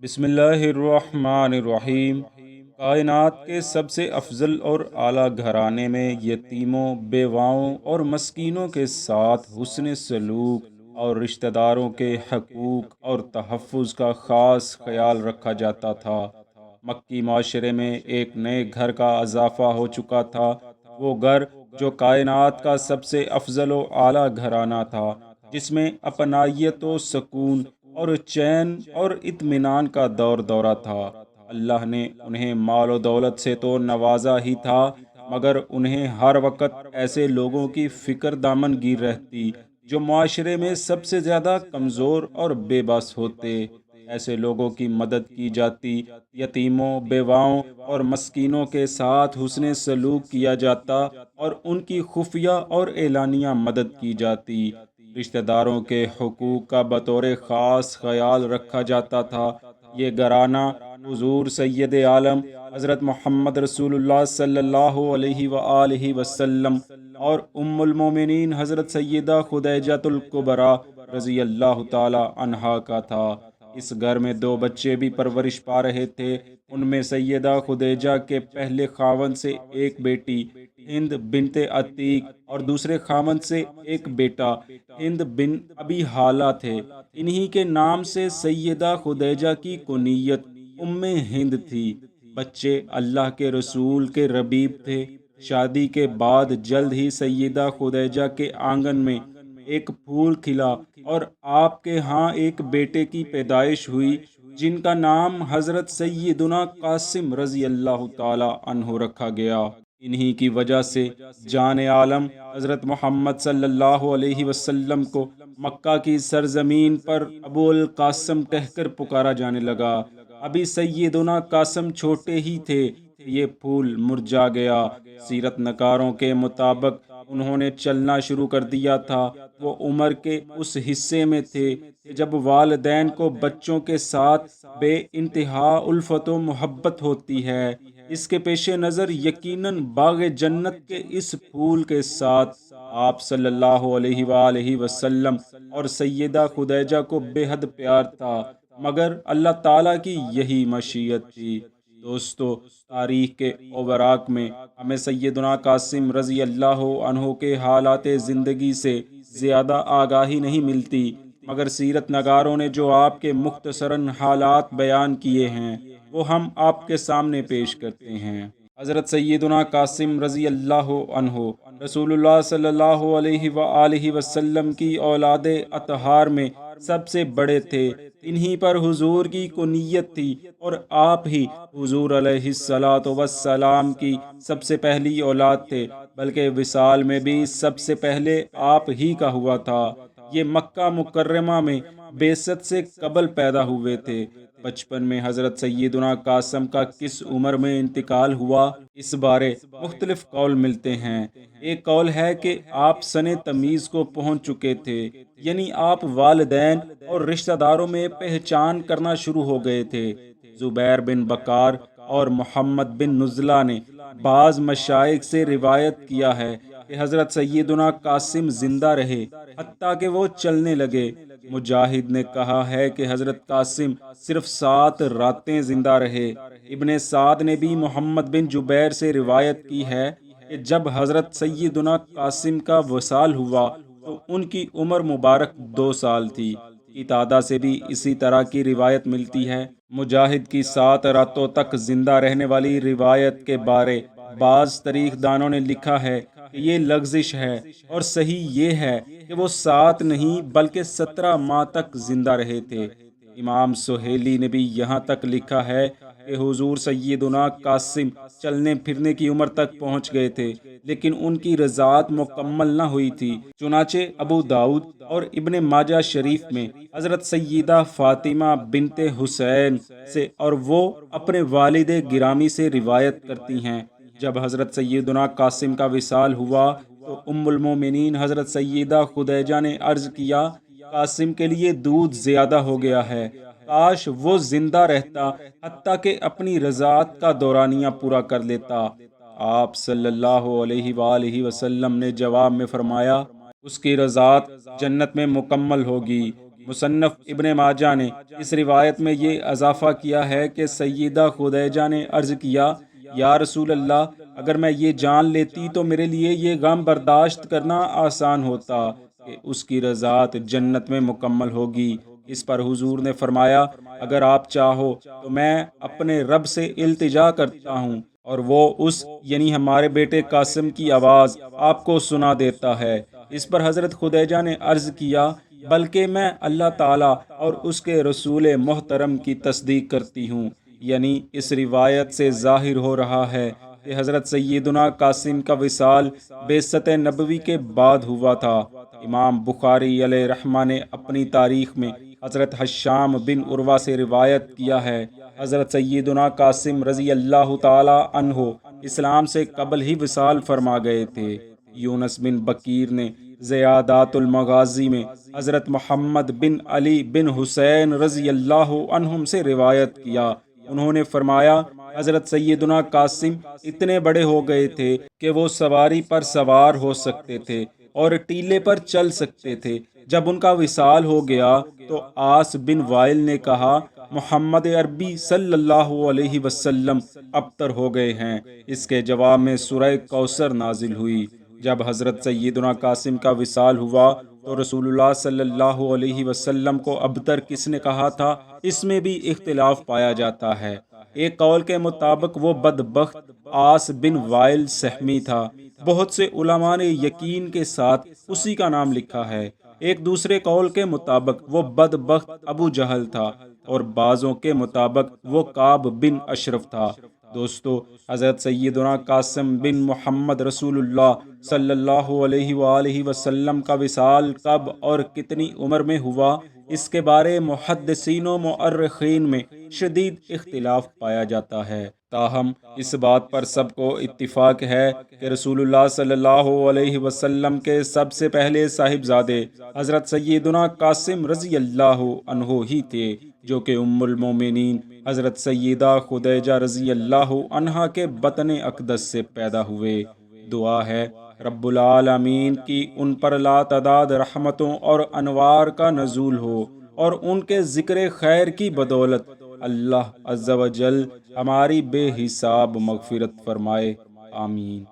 بسم اللہ الرحمن الرحیم۔ کائنات کے سب سے افضل اور اعلیٰ گھرانے میں یتیموں، بیواؤں اور مسکینوں کے ساتھ حسن سلوک اور رشتہ داروں کے حقوق اور تحفظ کا خاص خیال رکھا جاتا تھا۔ مکی معاشرے میں ایک نئے گھر کا اضافہ ہو چکا تھا، وہ گھر جو کائنات کا سب سے افضل و اعلیٰ گھرانہ تھا، جس میں اپنائیت و سکون اور چین اور اطمینان کا دورہ تھا۔ اللہ نے انہیں مال و دولت سے تو نوازا ہی تھا، مگر انہیں ہر وقت ایسے لوگوں کی فکر دامن گیر رہتی جو معاشرے میں سب سے زیادہ کمزور اور بے بس ہوتے۔ ایسے لوگوں کی مدد کی جاتی، یتیموں، بیواؤں اور مسکینوں کے ساتھ حسن سلوک کیا جاتا اور ان کی خفیہ اور اعلانیہ مدد کی جاتی۔ رشتہ داروں کے حقوق کا بطور خاص خیال رکھا جاتا تھا۔ یہ گھرانہ حضور سید عالم حضرت محمد رسول اللہ صلی اللہ علیہ وآلہ وسلم اور ام المومنین حضرت سیدہ خدیجہ الکبریٰ رضی اللہ تعالی عنہا کا تھا۔ اس گھر میں دو بچے بھی پرورش پا رہے تھے۔ ان میں سیدہ خدیجہ کے پہلے خاوند سے ایک بیٹی ہند بنت عتیق اور دوسرے خاوند سے ایک بیٹا ہند بن ابی حالہ تھے۔ انہی کے نام سے سیدہ خدیجہ کی کنیت ام ہند تھی۔ بچے اللہ کے رسول کے ربیب تھے۔ شادی کے بعد جلد ہی سیدہ خدیجہ کے آنگن میں ایک پھول کھلا اور آپ کے ہاں ایک بیٹے کی پیدائش ہوئی، جن کا نام حضرت سیدنا قاسم رضی اللہ تعالی عنہ رکھا گیا۔ انہی کی وجہ سے جان عالم حضرت محمد صلی اللہ علیہ وسلم کو مکہ کی سرزمین پر ابو القاسم کہہ کر پکارا جانے لگا۔ ابھی سیدنا قاسم چھوٹے ہی تھے کہ یہ پھول مرجھا گیا۔ سیرت نگاروں کے مطابق انہوں نے چلنا شروع کر دیا تھا۔ وہ عمر کے اس حصے میں تھے کہ جب والدین کو بچوں کے ساتھ بے انتہا الفت و محبت ہوتی ہے۔ اس کے پیش نظر یقیناً باغ جنت کے اس پھول کے ساتھ آپ صلی اللہ علیہ وآلہ وسلم اور سیدہ خدیجہ کو بے حد پیار تھا، مگر اللہ تعالیٰ کی یہی مشیت تھی۔ دوستو، تاریخ کے اوراق میں ہمیں سیدنا قاسم رضی اللہ عنہ کے حالات زندگی سے زیادہ آگاہی نہیں ملتی، مگر سیرت نگاروں نے جو آپ کے مختصراً حالات بیان کیے ہیں وہ ہم آپ کے سامنے پیش کرتے ہیں۔ حضرت سیدنا قاسم رضی اللہ عنہ رسول اللہ صلی اللہ علیہ وآلہ وسلم کی اولاد اطہار میں سب سے بڑے تھے۔ انہی پر حضور کی کنیت تھی اور آپ ہی حضور علیہ الصلوۃ والسلام کی سب سے پہلی اولاد تھے، بلکہ وصال میں بھی سب سے پہلے آپ ہی کا ہوا تھا۔ یہ مکہ مکرمہ میں بعثت سے قبل پیدا ہوئے تھے۔ بچپن میں حضرت سیدنا قاسم کا کس عمر میں انتقال ہوا، اس بارے مختلف قول ملتے ہیں۔ ایک قول ہے کہ آپ سن تمیز کو پہنچ چکے تھے، یعنی آپ والدین اور رشتہ داروں میں پہچان کرنا شروع ہو گئے تھے۔ زبیر بن بکار اور محمد بن نزلہ نے بعض مشائخ سے روایت کیا ہے کہ حضرت سیدنا قاسم زندہ رہے حتیٰ کہ وہ چلنے لگے۔ مجاہد نے کہا ہے کہ حضرت قاسم صرف 7 راتیں زندہ رہے۔ ابن سعد نے بھی محمد بن جبیر سے روایت کی ہے کہ جب حضرت سیدنا قاسم کا وصال ہوا تو ان کی عمر مبارک 2 سال تھی۔ قتادہ سے بھی اسی طرح کی روایت ملتی ہے۔ مجاہد کی 7 راتوں تک زندہ رہنے والی روایت کے بارے بعض تاریخ دانوں نے لکھا ہے کہ یہ لغزش ہے، اور صحیح یہ ہے کہ وہ 7 نہیں بلکہ 17 ماہ تک زندہ رہے تھے۔ امام سہیلی نے بھی یہاں تک لکھا ہے کہ حضور سیدنا قاسم چلنے پھرنے کی عمر تک پہنچ گئے تھے، لیکن ان کی رضاعت مکمل نہ ہوئی تھی۔ چنانچہ ابو داؤد اور ابن ماجہ شریف میں حضرت سیدہ فاطمہ بنت حسین سے اور وہ اپنے والد گرامی سے روایت کرتی ہیں، جب حضرت سیدنا قاسم کا وصال ہوا تو ام المومنین حضرت سیدہ خدیجہ نے عرض کیا، قاسم کے لیے دودھ زیادہ ہو گیا ہے، کاش وہ زندہ رہتا حتیٰ کہ اپنی رضاعت کا دورانیہ پورا کر لیتا۔ آپ صلی اللہ علیہ وآلہ وسلم نے جواب میں فرمایا، اس کی رضاعت جنت میں مکمل ہوگی۔ مصنف ابن ماجہ نے اس روایت میں یہ اضافہ کیا ہے کہ سیدہ خدیجہ نے عرض کیا، یا رسول اللہ، اگر میں یہ جان لیتی تو میرے لیے یہ غم برداشت کرنا آسان ہوتا کہ اس کی رضاعت جنت میں مکمل ہوگی۔ اس پر حضور نے فرمایا، اگر آپ چاہو تو میں اپنے رب سے التجا کرتا ہوں اور وہ اس یعنی ہمارے بیٹے قاسم کی آواز آپ کو سنا دیتا ہے۔ اس پر حضرت خدیجہ نے عرض کیا، بلکہ میں اللہ تعالیٰ اور اس کے رسول محترم کی تصدیق کرتی ہوں۔ یعنی اس روایت سے ظاہر ہو رہا ہے کہ حضرت سیدنا قاسم کا وصال بعثت نبوی کے بعد ہوا تھا۔ امام بخاری علیہ رحمہ نے اپنی تاریخ میں حضرت حشام بن عروہ سے روایت کیا ہے، حضرت سیدنا قاسم رضی اللہ تعالی عنہ اسلام سے قبل ہی وصال فرما گئے تھے۔ یونس بن بکیر نے زیادات المغازی میں حضرت محمد بن علی بن حسین رضی اللہ عنہم سے روایت کیا، انہوں نے فرمایا، حضرت سیدنا قاسم اتنے بڑے ہو گئے تھے کہ وہ سواری پر سوار ہو سکتے تھے اور ٹیلے پر چل سکتے تھے۔ جب ان کا وصال ہو گیا تو عاص بن وائل نے کہا، محمد عربی صلی اللہ علیہ وسلم ابتر ہو گئے ہیں۔ اس کے جواب میں سورہ کوثر نازل ہوئی۔ جب حضرت سیدنا قاسم کا وصال ہوا تو رسول اللہ صلی اللہ علیہ وسلم کو ابتر کس نے کہا تھا، اس میں بھی اختلاف پایا جاتا ہے۔ ایک قول کے مطابق وہ بدبخت عاص بن وائل سہمی تھا۔ بہت سے علماء نے یقین کے ساتھ اسی کا نام لکھا ہے۔ ایک دوسرے قول کے مطابق وہ بدبخت ابو جہل تھا اور بعضوں کے مطابق وہ کعب بن اشرف تھا۔ دوستو، حضرت سیدنا قاسم بن محمد رسول اللہ صلی اللہ علیہ وآلہ وسلم کا وصال کب اور کتنی عمر میں ہوا، اس کے بارے محدثین و مؤرخین میں شدید اختلاف پایا جاتا ہے۔ تاہم اس بات پر سب کو اتفاق ہے کہ رسول اللہ صلی اللہ علیہ وسلم کے سب سے پہلے صاحبزادے حضرت سیدنا قاسم رضی اللہ عنہ ہی تھے، جو کہ ام المومنین حضرت سیدہ خدیجہ رضی اللہ عنہا کے بطن اقدس سے پیدا ہوئے۔ دعا ہے رب العالمین کی ان پر لا تعداد رحمتوں اور انوار کا نزول ہو، اور ان کے ذکر خیر کی بدولت اللہ عز و جل ہماری بے حساب مغفرت فرمائے، آمین۔